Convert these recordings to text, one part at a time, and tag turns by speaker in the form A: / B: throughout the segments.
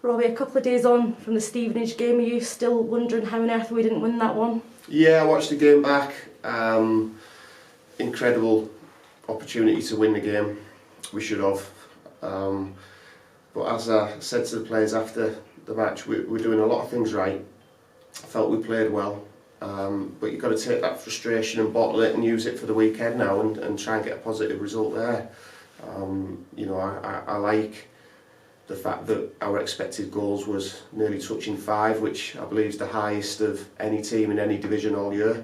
A: Robbie, a couple of days on from the Stevenage game, are you still wondering how on earth we didn't win that one?
B: Yeah, I watched the game back. Incredible opportunity to win the game. We should have. But as I said to the players after the match, we're doing a lot of things right. I felt we played well. But you've got to take that frustration and bottle it and use it for the weekend now and try and get a positive result there. I like the fact that our expected goals was nearly touching 5, which I believe is the highest of any team in any division all year.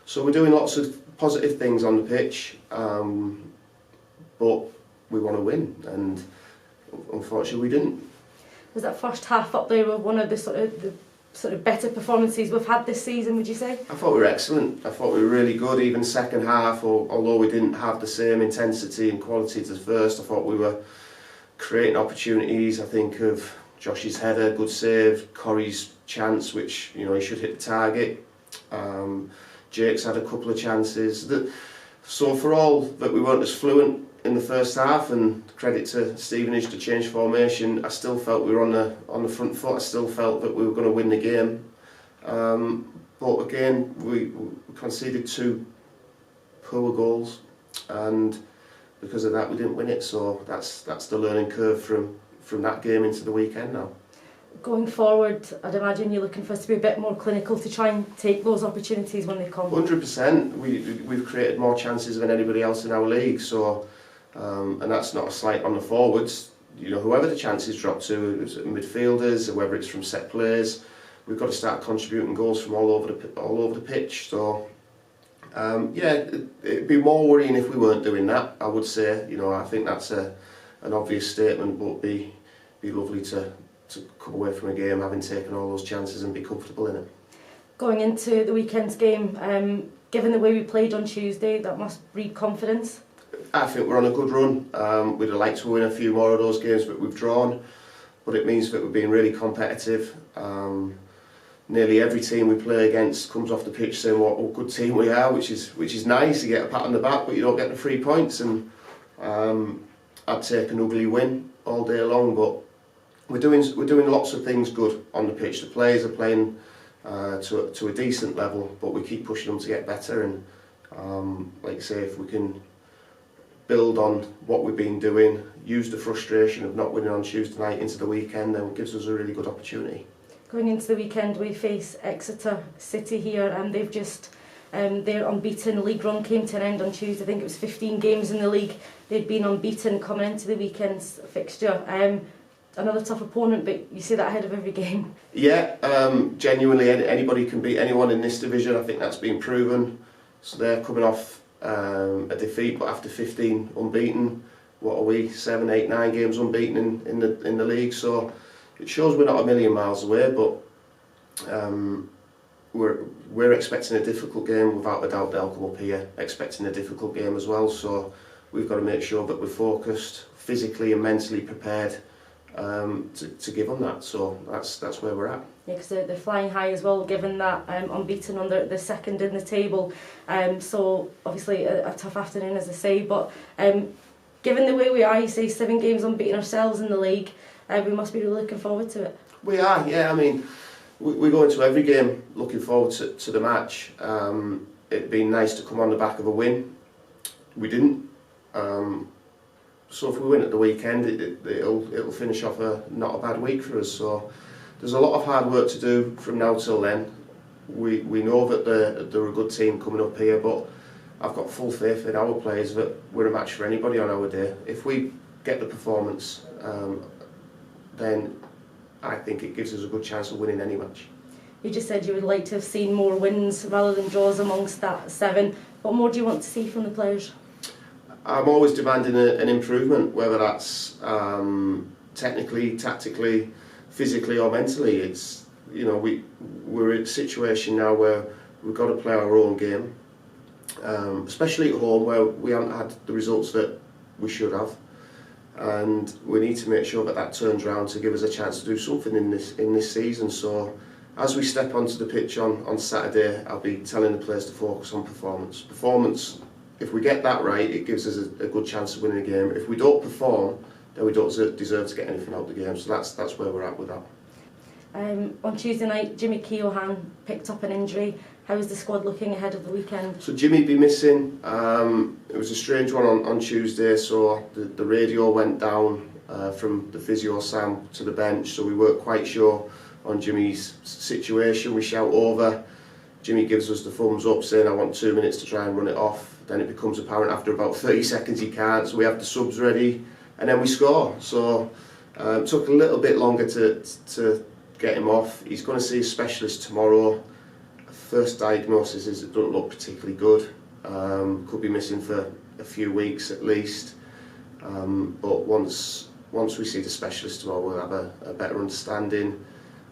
B: So we're doing lots of positive things on the pitch, but we want to win, and unfortunately we didn't.
A: Was that first half up there with one of the sort of better performances we've had this season, would you say?
B: I thought we were excellent. I thought we were really good, even second half, although we didn't have the same intensity and quality as the first. I thought we were creating opportunities. I think of Josh's header, good save, Corey's chance, which he should hit the target. Jake's had a couple of chances. So for all that we weren't as fluent in the first half, and credit to Stevenage to change formation, I still felt we were on the front foot. I still felt that we were going to win the game. But again, we conceded 2 poor goals, and because of that we didn't win it. So that's the learning curve from that game into the weekend now.
A: Going forward, I'd imagine you're looking for us to be a bit more clinical to try and take those opportunities when they come.
B: 100%. We've created more chances than anybody else in our league. So, and that's not a slight on the forwards. Whoever the chances drop to, midfielders, or whether it's from set plays, we've got to start contributing goals from all over the pitch. So, it'd be more worrying if we weren't doing that. I would say, I think that's an obvious statement, but be lovely to come away from a game having taken all those chances and be comfortable in it.
A: Going into the weekend's game, given the way we played on Tuesday, that must breed confidence.
B: I think we're on a good run. We'd have liked to win a few more of those games that we've drawn, but it means that we're being really competitive. Nearly every team we play against comes off the pitch saying what a good team we are, which is nice. You get a pat on the back, but you don't get the 3 points. And I'd take an ugly win all day long, but we're doing lots of things good on the pitch. The players are playing to a decent level, but we keep pushing them to get better. And like I say, if we can build on what we've been doing, use the frustration of not winning on Tuesday night into the weekend, then it gives us a really good opportunity.
A: Going into the weekend, we face Exeter City here, and they've just their unbeaten league run came to an end on Tuesday. I think it was 15 games in the league. They'd been unbeaten coming into the weekend's fixture. Another tough opponent, but you see that ahead of every game. Yeah,
B: genuinely anybody can beat anyone in this division. I think that's been proven. So they're coming off a defeat, but after 15 unbeaten, what are we, 7, 8, 9 games unbeaten in the league? So it shows we're not a million miles away, but we're expecting a difficult game. Without a doubt they'll come up here expecting a difficult game as well. So we've got to make sure that we're focused, physically and mentally prepared to give them that. So that's where we're at.
A: Yeah, because they're flying high as well, given that unbeaten on the second in the table. So obviously a tough afternoon, as I say. But given the way we are, you say 7 games unbeaten ourselves in the league, we must be really looking forward to it.
B: We are, yeah. I mean, we go into every game looking forward to the match. It'd been nice to come on the back of a win. We didn't. So if we win at the weekend, it'll finish off not a bad week for us. So there's a lot of hard work to do from now till then. We know that they're a good team coming up here, but I've got full faith in our players that we're a match for anybody on our day. If we get the performance, then I think it gives us a good chance of winning any match.
A: You just said you would like to have seen more wins rather than draws amongst that 7. What more do you want to see from the players?
B: I'm always demanding an improvement, whether that's technically, tactically, physically or mentally. It's we're in a situation now where we've got to play our own game, especially at home where we haven't had the results that we should have, and we need to make sure that turns around to give us a chance to do something in this season. So as we step onto the pitch on Saturday, I'll be telling the players to focus on performance. If we get that right, it gives us a good chance of winning a game. If we don't perform, then we don't deserve to get anything out of the game. So that's where we're at with that.
A: On Tuesday night, Jimmy Keohan picked up an injury. How is the squad looking ahead of the weekend?
B: So Jimmy'd be missing. It was a strange one on Tuesday, so the radio went down from the physio Sam to the bench, so we weren't quite sure on Jimmy's situation. We shout over, Jimmy gives us the thumbs up saying I want 2 minutes to try and run it off. Then it becomes apparent after about 30 seconds he can't, so we have the subs ready and then we score. So it took a little bit longer to get him off. He's going to see a specialist tomorrow. First diagnosis is it doesn't look particularly good. Could be missing for a few weeks at least. But once we see the specialist tomorrow, we'll have a better understanding.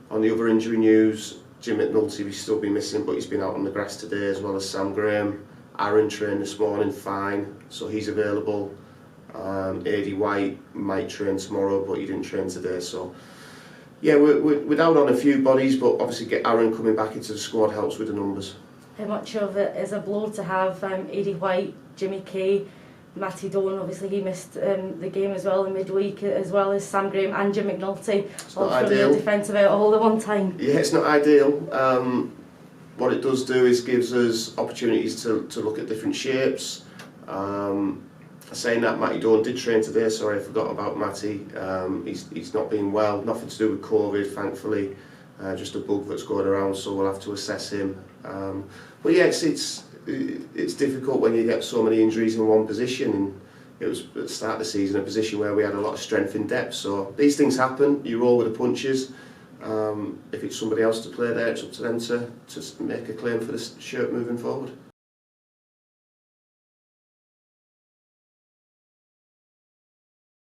B: On the other injury news, Jim McNulty will still be missing, but he's been out on the grass today, as well as Sam Graham. Aaron trained this morning fine, so he's available. AD White might train tomorrow, but he didn't train today. So yeah, we're down on a few bodies, but obviously get Aaron coming back into the squad helps with the numbers.
A: How much of it is a blow to have AD White, Jimmy Kay, Matty Doan, obviously he missed the game as well in midweek, as well as Sam Graham and Jim McNulty, all from the defensive out all at one time?
B: Yeah, it's not ideal. What it does do is gives us opportunities to look at different shapes. Saying that, Matty Doan did train today, sorry I forgot about Matty. He's not been well, nothing to do with COVID thankfully, just a bug that's going around, so we'll have to assess him. But yeah, it's difficult when you get so many injuries in one position, and it was at the start of the season a position where we had a lot of strength in depth, so these things happen, you roll with the punches. If it's somebody else to play there, it's up to them to make a claim for this shirt moving forward.